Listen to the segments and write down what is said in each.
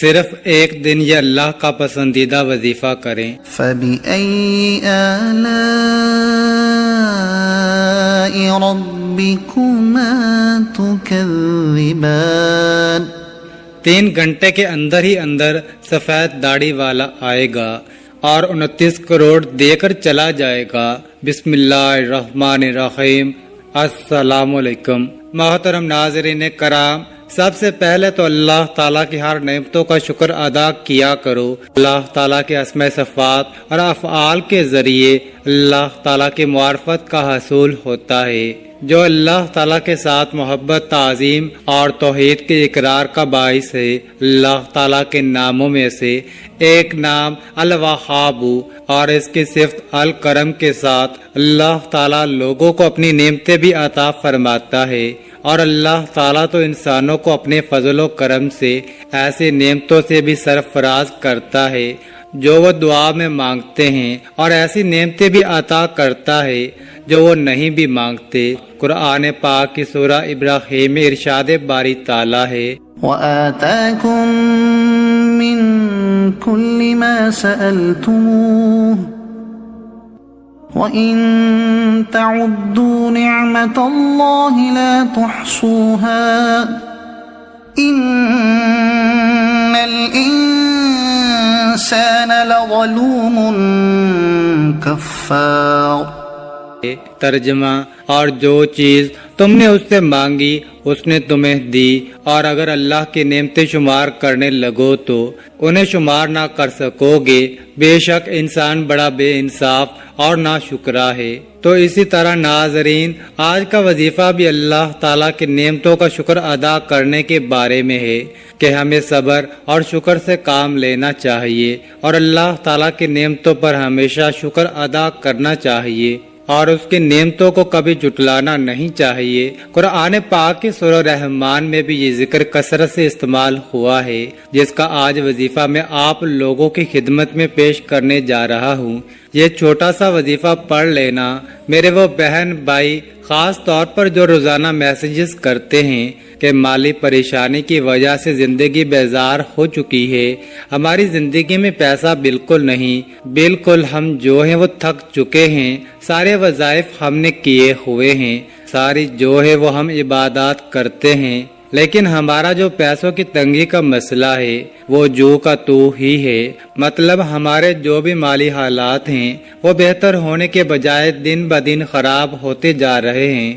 صرف ایک دن یہ اللہ کا پسندیدہ وظیفہ کریں۔ فَبِأَيِّ آلَاءِ رَبِّكُمَا تُكَذِّبَانِ 3 گھنٹے کے اندر ہی اندر سفید داڑھی والا آئے گا اور 29 کروڑ دے کر چلا جائے گا۔ بسم اللہ الرحمن الرحیم۔ السلام علیکم۔ محترم ناظرین کرام، سب سے پہلے تو اللہ تعالیٰ کی ہر نعمتوں کا شکر ادا کیا کرو۔ اللہ تعالیٰ کے اسماء صفات اور افعال کے ذریعے اللہ تعالیٰ کی معرفت کا حصول ہوتا ہے۔ جو اللہ تعالیٰ کے ساتھ محبت، تعظیم اور توحید کے اقرار کا باعث ہے۔ اللہ تعالیٰ کے ناموں میں سے ایک نام الوہاب اور اس کی صفت الکرم کے ساتھ اللہ تعالیٰ لوگوں کو اپنی نعمتیں بھی عطا فرماتا ہے، اور اللہ تعالیٰ تو انسانوں کو اپنے فضل و کرم سے ایسی نعمتوں سے بھی سرفراز کرتا ہے جو وہ دعا میں مانگتے ہیں، اور ایسی نعمتیں بھی عطا کرتا ہے جو وہ نہیں بھی مانگتے۔ قرآن پاک کی سورہ ابراہیم میں ارشاد باری تعالیٰ ہے، وَآتَاكُم مِّن كُلِّ مَا سَأَلْتُمُوهُ وَإِن تَعُدُّوا نِعْمَةَ اللَّهِ لَا تُحْصُوهَا إِنَّ الْإِنسَانَ لَظَلُومٌ كَفَّارٌ۔ ترجمہ، اور جو چیز تم نے اس سے مانگی اس نے تمہیں دی، اور اگر اللہ کی نعمتیں شمار کرنے لگو تو انہیں شمار نہ کر سکو گے۔ بے شک انسان بڑا بے انصاف اور ناشکرا ہے۔ تو اسی طرح ناظرین، آج کا وظیفہ بھی اللہ تعالیٰ کی نعمتوں کا شکر ادا کرنے کے بارے میں ہے کہ ہمیں صبر اور شکر سے کام لینا چاہیے، اور اللہ تعالیٰ کی نعمتوں پر ہمیشہ شکر ادا کرنا چاہیے، اور اس کی نعمتوں کو کبھی جھٹلانا نہیں چاہیے۔ قرآن پاک کی سورہ رحمان میں بھی یہ ذکر کثرت سے استعمال ہوا ہے، جس کا آج وظیفہ میں آپ لوگوں کی خدمت میں پیش کرنے جا رہا ہوں۔ یہ چھوٹا سا وظیفہ پڑھ لینا میرے وہ بہن بھائی، خاص طور پر جو روزانہ میسیجز کرتے ہیں کہ مالی پریشانی کی وجہ سے زندگی بیزار ہو چکی ہے، ہماری زندگی میں پیسہ بالکل نہیں، بالکل ہم جو ہیں وہ تھک چکے ہیں، سارے وظائف ہم نے کیے ہوئے ہیں، ساری جو ہے وہ ہم عبادات کرتے ہیں، لیکن ہمارا جو پیسوں کی تنگی کا مسئلہ ہے وہ جو کا تو ہی ہے۔ مطلب ہمارے جو بھی مالی حالات ہیں وہ بہتر ہونے کے بجائے دن بدن خراب ہوتے جا رہے ہیں۔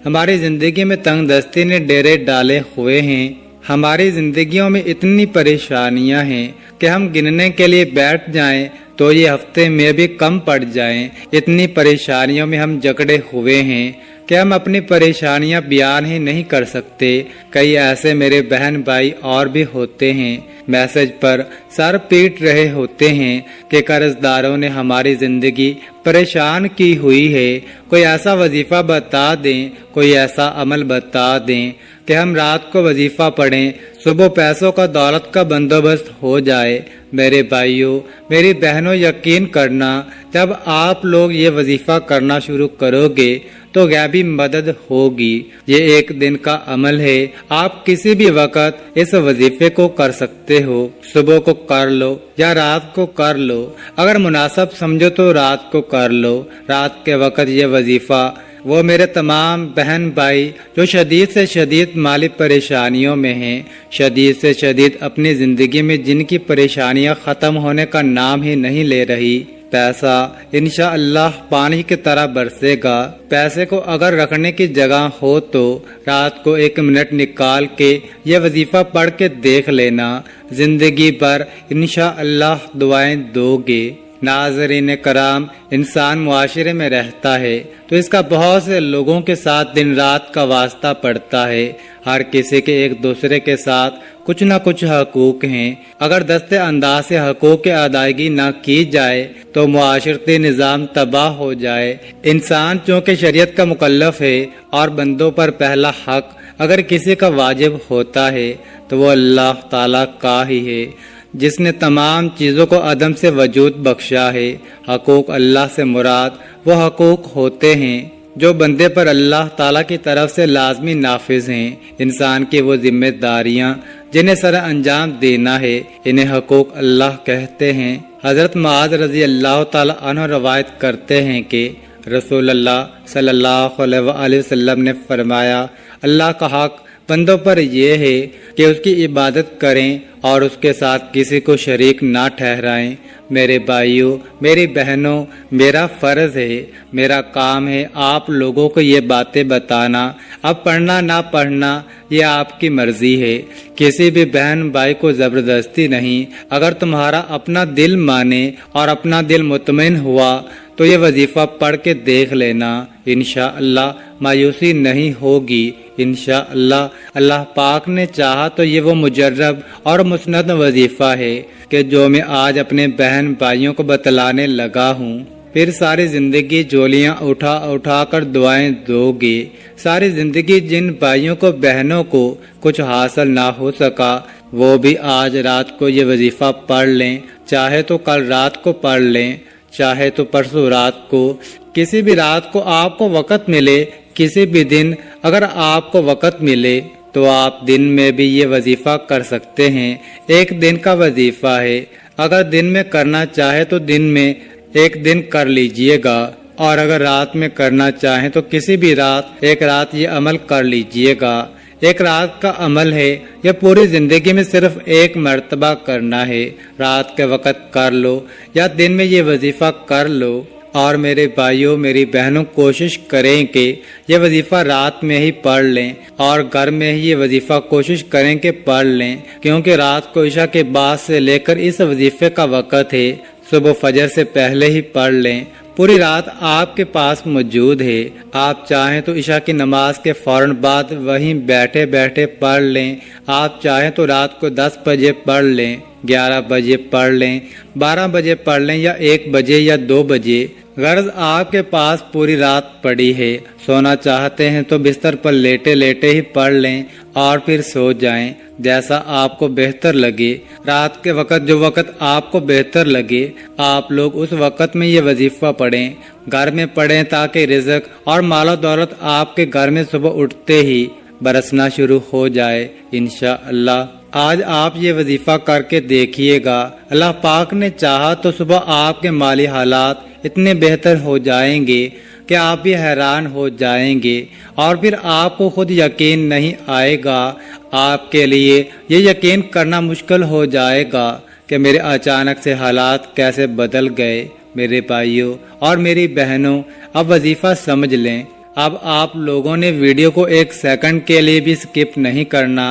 ہماری زندگی میں تنگ دستی نے ڈیرے ڈالے ہوئے ہیں۔ ہماری زندگیوں میں اتنی پریشانیاں ہیں کہ ہم گننے کے لیے بیٹھ جائیں تو یہ ہفتے میں بھی کم پڑ جائیں۔ اتنی پریشانیوں میں ہم جکڑے ہوئے ہیں کہ ہم اپنی پریشانیاں بیان ہی نہیں کر سکتے۔ کئی ایسے میرے بہن بھائی اور بھی ہوتے ہیں، میسج پر سر پیٹ رہے ہوتے ہیں کہ قرض داروں نے ہماری زندگی پریشان کی ہوئی ہے، کوئی ایسا وظیفہ بتا دیں، کوئی ایسا عمل بتا دیں کہ ہم رات کو وظیفہ پڑھیں، صبح پیسوں کا دولت کا بندوبست ہو جائے۔ میرے بھائیوں، میری بہنوں، یقین کرنا جب آپ لوگ یہ وظیفہ کرنا شروع کرو گے تو غیبی مدد ہوگی۔ یہ ایک دن کا عمل ہے، آپ کسی بھی وقت اس وظیفے کو کر سکتے ہو۔ صبح کو کر لو یا رات کو کر لو، اگر مناسب سمجھو تو رات کو کر لو۔ رات کے وقت یہ وظیفہ وہ میرے تمام بہن بھائی جو شدید سے شدید مالی پریشانیوں میں ہیں، شدید سے شدید اپنی زندگی میں جن کی پریشانیاں ختم ہونے کا نام ہی نہیں لے رہی، پیسہ انشاءاللہ پانی کی طرح برسے گا۔ پیسے کو اگر رکھنے کی جگہ ہو تو رات کو 1 منٹ نکال کے یہ وظیفہ پڑھ کے دیکھ لینا، زندگی بھر انشاءاللہ دعائیں دو گے۔ ناظرین کرام، انسان معاشرے میں رہتا ہے تو اس کا بہت سے لوگوں کے ساتھ دن رات کا واسطہ پڑتا ہے۔ ہر کسی کے ایک دوسرے کے ساتھ کچھ نہ کچھ حقوق ہیں۔ اگر دستے انداز سے حقوق کی ادائیگی نہ کی جائے تو معاشرتی نظام تباہ ہو جائے۔ انسان چونکہ شریعت کا مکلف ہے اور بندوں پر پہلا حق اگر کسی کا واجب ہوتا ہے تو وہ اللہ تعالیٰ کا ہی ہے، جس نے تمام چیزوں کو عدم سے وجود بخشا ہے۔ حقوق اللہ سے مراد وہ حقوق ہوتے ہیں جو بندے پر اللہ تعالیٰ کی طرف سے لازمی نافذ ہیں۔ انسان کی وہ ذمہ داریاں جنہیں سر انجام دینا ہے، انہیں حقوق اللہ کہتے ہیں۔ حضرت معاذ رضی اللہ تعالی عنہ روایت کرتے ہیں کہ رسول اللہ صلی اللہ علیہ وآلہ وسلم نے فرمایا، اللہ کا حق بندوں پر یہ ہے کہ اس کی عبادت کریں اور اس کے ساتھ کسی کو شریک نہ ٹھہرائیں۔ میرے بھائیوں، میری بہنوں، میرا فرض ہے، میرا کام ہے آپ لوگوں کو یہ باتیں بتانا۔ اب پڑھنا نہ پڑھنا یہ آپ کی مرضی ہے، کسی بھی بہن بھائی کو زبردستی نہیں۔ اگر تمہارا اپنا دل مانے اور اپنا دل مطمئن ہوا تو یہ وظیفہ پڑھ کے دیکھ لینا، انشاءاللہ مایوسی نہیں ہوگی انشاءاللہ۔ اللہ پاک نے چاہا تو یہ وہ مجرب اور مسند وظیفہ ہے کہ جو میں آج اپنے بہن بھائیوں کو بتلانے لگا ہوں۔ پھر ساری زندگی جولیاں اٹھا اٹھا کر دعائیں دو گے۔ ساری زندگی جن بھائیوں کو بہنوں کو کچھ حاصل نہ ہو سکا وہ بھی آج رات کو یہ وظیفہ پڑھ لیں، چاہے تو کل رات کو پڑھ لیں، چاہے تو پرسوں رات کو، کسی بھی رات کو آپ کو وقت ملے، کسی بھی دن اگر آپ کو وقت ملے تو آپ دن میں بھی یہ وظیفہ کر سکتے ہیں۔ ایک دن کا وظیفہ ہے، اگر دن میں کرنا چاہے تو دن میں ایک دن کر لیجئے گا، اور اگر رات میں کرنا چاہیں تو کسی بھی رات ایک رات یہ عمل کر لیجئے گا۔ ایک رات کا عمل ہے، یہ پوری زندگی میں صرف ایک مرتبہ کرنا ہے۔ رات کے وقت کر لو یا دن میں یہ وظیفہ کر لو۔ اور میرے بھائیوں، میری بہنوں، کوشش کریں کہ یہ وظیفہ رات میں ہی پڑھ لیں، اور گھر میں ہی یہ وظیفہ کوشش کریں کہ پڑھ لیں، کیونکہ رات کو عشاء کے بعد سے لے کر اس وظیفے کا وقت ہے۔ صبح فجر سے پہلے ہی پڑھ لیں، پوری رات آپ کے پاس موجود ہے۔ آپ چاہیں تو عشاء کی نماز کے فوراً بعد وہیں بیٹھے بیٹھے پڑھ لیں، آپ چاہیں تو رات کو 10 بجے پڑھ لیں، 11 بجے پڑھ لیں، 12 بجے پڑھ لیں، یا 1 بجے یا 2 بجے۔ غرض آپ کے پاس پوری رات پڑی ہے، سونا چاہتے ہیں تو بستر پر لیٹے لیٹے ہی پڑھ لیں اور پھر سو جائیں، جیسا آپ کو بہتر لگے۔ رات کے وقت جو وقت آپ کو بہتر لگے آپ لوگ اس وقت میں یہ وظیفہ پڑھیں، گھر میں پڑھیں تاکہ رزق اور مال و دولت آپ کے گھر میں صبح اٹھتے ہی برسنا شروع ہو جائے انشاءاللہ۔ آج آپ یہ وظیفہ کر کے دیکھیے گا، اللہ پاک نے چاہا تو صبح آپ کے مالی حالات اتنے بہتر ہو جائیں گے کہ آپ بھی حیران ہو جائیں گے، اور پھر آپ کو خود یقین نہیں آئے گا، آپ کے لیے یہ یقین کرنا مشکل ہو جائے گا کہ میرے اچانک سے حالات کیسے بدل گئے۔ میرے بھائیوں اور میری بہنوں، اب وظیفہ سمجھ لیں۔ اب آپ لوگوں نے ویڈیو کو 1 سیکنڈ کے لیے بھی سکپ نہیں کرنا،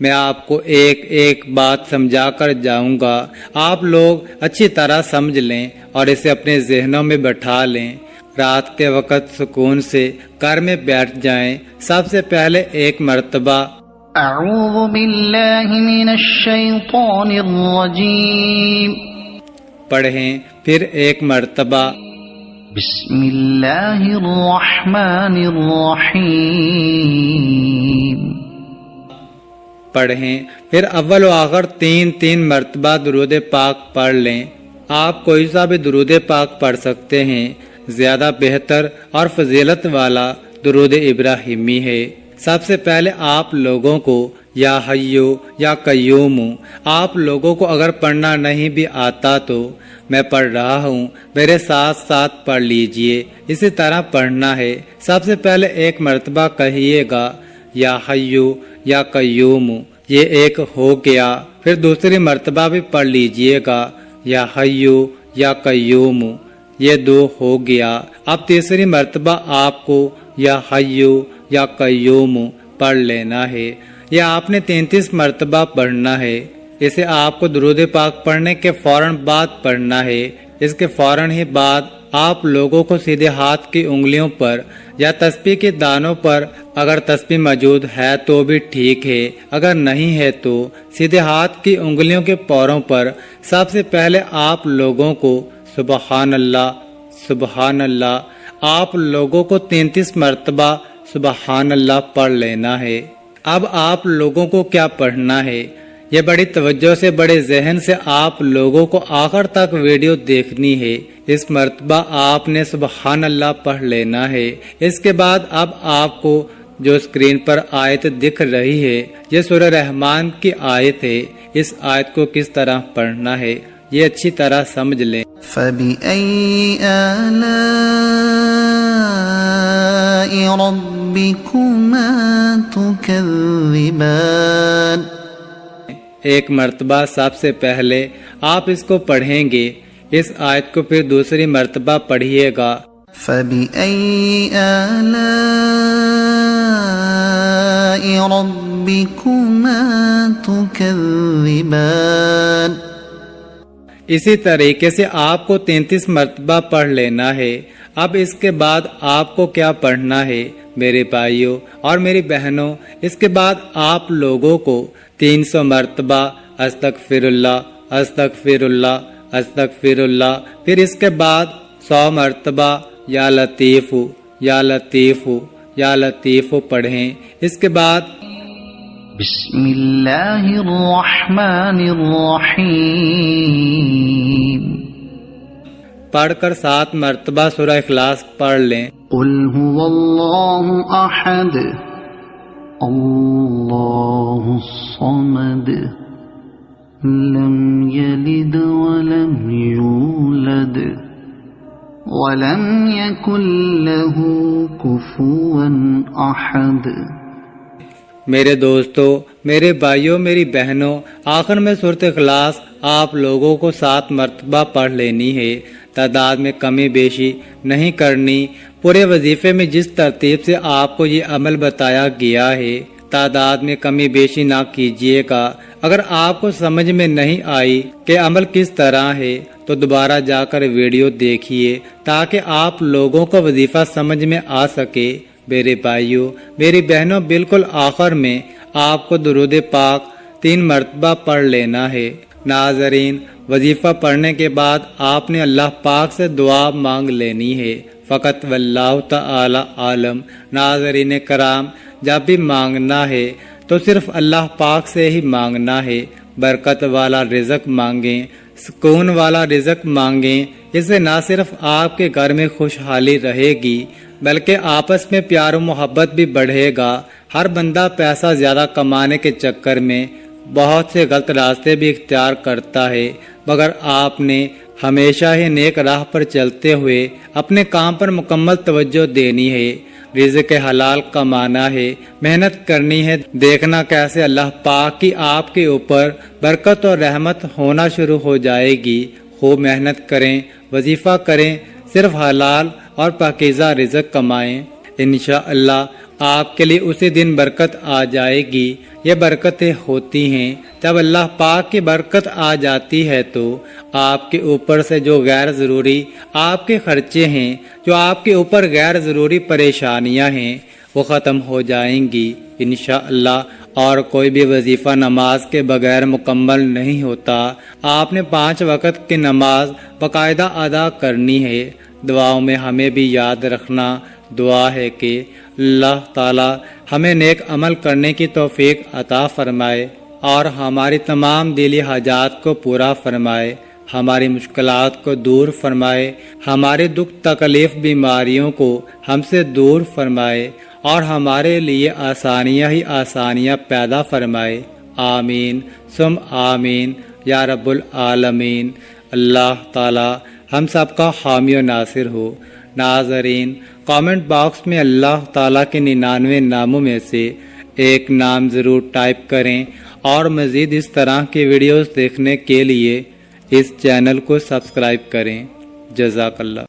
میں آپ کو ایک ایک بات سمجھا کر جاؤں گا، آپ لوگ اچھی طرح سمجھ لیں اور اسے اپنے ذہنوں میں بٹھا لیں۔ رات کے وقت سکون سے گھر میں بیٹھ جائیں۔ سب سے پہلے ایک مرتبہ اعوذ باللہ من الشیطان الرجیم پڑھیں، پھر ایک مرتبہ بسم اللہ الرحمن الرحیم پڑھیں، پھر اول و آخر 3 مرتبہ درود پاک پڑھ لیں۔ آپ کوئی سا بھی درود پاک پڑھ سکتے ہیں، زیادہ بہتر اور فضیلت والا درود ابراہیمی ہے۔ سب سے پہلے آپ لوگوں کو یا حیو یا قیوم، آپ لوگوں کو اگر پڑھنا نہیں بھی آتا تو میں پڑھ رہا ہوں، میرے ساتھ ساتھ پڑھ لیجئے، اسی طرح پڑھنا ہے۔ سب سے پہلے ایک مرتبہ کہیے گا یا حیو یا قیوم، یہ ایک ہو گیا۔ پھر دوسری مرتبہ بھی پڑھ لیجئے گا یا حیو یا قیوم، یہ 2 ہو گیا۔ اب تیسری مرتبہ آپ کو یا حیو یا قیوم پڑھ لینا ہے۔ یہ آپ نے 33 مرتبہ پڑھنا ہے۔ اسے آپ کو درود پاک پڑھنے کے فوراً بعد پڑھنا ہے۔ اس کے فوراً ہی بعد آپ لوگوں کو سیدھے ہاتھ کی انگلیوں پر یا تسبیح کے دانوں پر، اگر تسبیح موجود ہے تو بھی ٹھیک ہے، اگر نہیں ہے تو سیدھے ہاتھ کی انگلیوں کے پوروں پر سب سے پہلے آپ لوگوں کو سبحان اللہ سبحان اللہ، آپ لوگوں کو 33 مرتبہ سبحان اللہ پڑھ لینا ہے۔ اب آپ لوگوں کو کیا پڑھنا ہے، یہ بڑی توجہ سے بڑے ذہن سے آپ لوگوں کو آخر تک ویڈیو دیکھنی ہے۔ اس مرتبہ آپ نے سبحان اللہ پڑھ لینا ہے۔ اس کے بعد اب آپ کو جو اسکرین پر آیت دکھ رہی ہے یہ سورہ رحمان کی آیت ہے. اس آیت کو کس طرح پڑھنا ہے یہ اچھی طرح سمجھ لیں. فَبِأَيِّ آلَاءِ رَبِّكُمَا تُكَذِّبَانِ. ایک مرتبہ سب سے پہلے آپ اس کو پڑھیں گے، اس آیت کو پھر دوسری مرتبہ پڑھیے گا. فَبِأَيِّ آلَاءِ رَبِّكُمَا تُكَذِّبَانِ. اسی طریقے سے آپ کو 33 مرتبہ پڑھ لینا ہے. اب اس کے بعد آپ کو کیا پڑھنا ہے میرے بھائیوں اور میری بہنوں؟ اس کے بعد آپ لوگوں کو 300 مرتبہ استغفر اللہ استغفر اللہ استغفر اللہ، پھر اس کے بعد 100 مرتبہ یا لطیف یا لطیف یا لطیف پڑھیں. اس کے بعد بسم اللہ الرحمن الرحیم پڑھ کر 7 مرتبہ سورہ اخلاص پڑھ لیں. قل هو اللہ احد اللہ الصمد لم یلد ولم یولد ولم یکن له کفوا احد. میرے دوستو، میرے بھائیوں، میری بہنوں، آخر میں سورۃ اخلاص آپ لوگوں کو 7 مرتبہ پڑھ لینی ہے. تعداد میں کمی بیشی نہیں کرنی. پورے وظیفے میں جس ترتیب سے آپ کو یہ عمل بتایا گیا ہے تعداد میں کمی بیشی نہ کیجیے گا. اگر آپ کو سمجھ میں نہیں آئی کہ عمل کس طرح ہے تو دوبارہ جا کر ویڈیو دیکھیے تاکہ آپ لوگوں کو وظیفہ سمجھ میں آ سکے. میرے بھائیوں، میری بہنوں، بالکل آخر میں آپ کو درود پاک 3 مرتبہ پڑھ لینا ہے. ناظرین، وظیفہ پڑھنے کے بعد آپ نے اللہ پاک سے دعا مانگ لینی ہے. فقط واللہ تعالی عالم. ناظرین کرام، جب بھی مانگنا ہے تو صرف اللہ پاک سے ہی مانگنا ہے. برکت والا رزق مانگیں، سکون والا رزق مانگیں. اس سے نہ صرف آپ کے گھر میں خوشحالی رہے گی بلکہ آپس میں پیار و محبت بھی بڑھے گا. ہر بندہ پیسہ زیادہ کمانے کے چکر میں بہت سے غلط راستے بھی اختیار کرتا ہے، مگر آپ نے ہمیشہ ہی نیک راہ پر چلتے ہوئے اپنے کام پر مکمل توجہ دینی ہے. رزق حلال کمانا ہے، محنت کرنی ہے، دیکھنا کیسے اللہ پاک کی آپ کے اوپر برکت اور رحمت ہونا شروع ہو جائے گی. خوب محنت کریں، وظیفہ کریں، صرف حلال اور پاکیزہ رزق کمائیں. انشاءاللہ آپ کے لیے اسی دن برکت آ جائے گی. یہ برکتیں ہوتی ہیں جب اللہ پاک کی برکت آ جاتی ہے تو آپ کے اوپر سے جو غیر ضروری آپ کے خرچے ہیں، جو آپ کے اوپر غیر ضروری پریشانیاں ہیں، وہ ختم ہو جائیں گی انشاءاللہ. اور کوئی بھی وظیفہ نماز کے بغیر مکمل نہیں ہوتا. آپ نے 5 وقت کی نماز باقاعدہ ادا کرنی ہے. دعاؤں میں ہمیں بھی یاد رکھنا. دعا ہے کہ اللہ تعالی ہمیں نیک عمل کرنے کی توفیق عطا فرمائے اور ہماری تمام دلی حاجات کو پورا فرمائے، ہماری مشکلات کو دور فرمائے، ہمارے دکھ تکلیف بیماریوں کو ہم سے دور فرمائے اور ہمارے لیے آسانیاں ہی آسانیاں پیدا فرمائے. آمین ثم آمین یا رب العالمین. اللہ تعالی ہم سب کا حامی و ناصر ہو. ناظرین، کامنٹ باکس میں اللہ تعالیٰ کے 99 ناموں میں سے ایک نام ضرور ٹائپ کریں اور مزید اس طرح کی ویڈیوز دیکھنے کے لیے اس چینل کو سبسکرائب کریں. جزاک اللہ.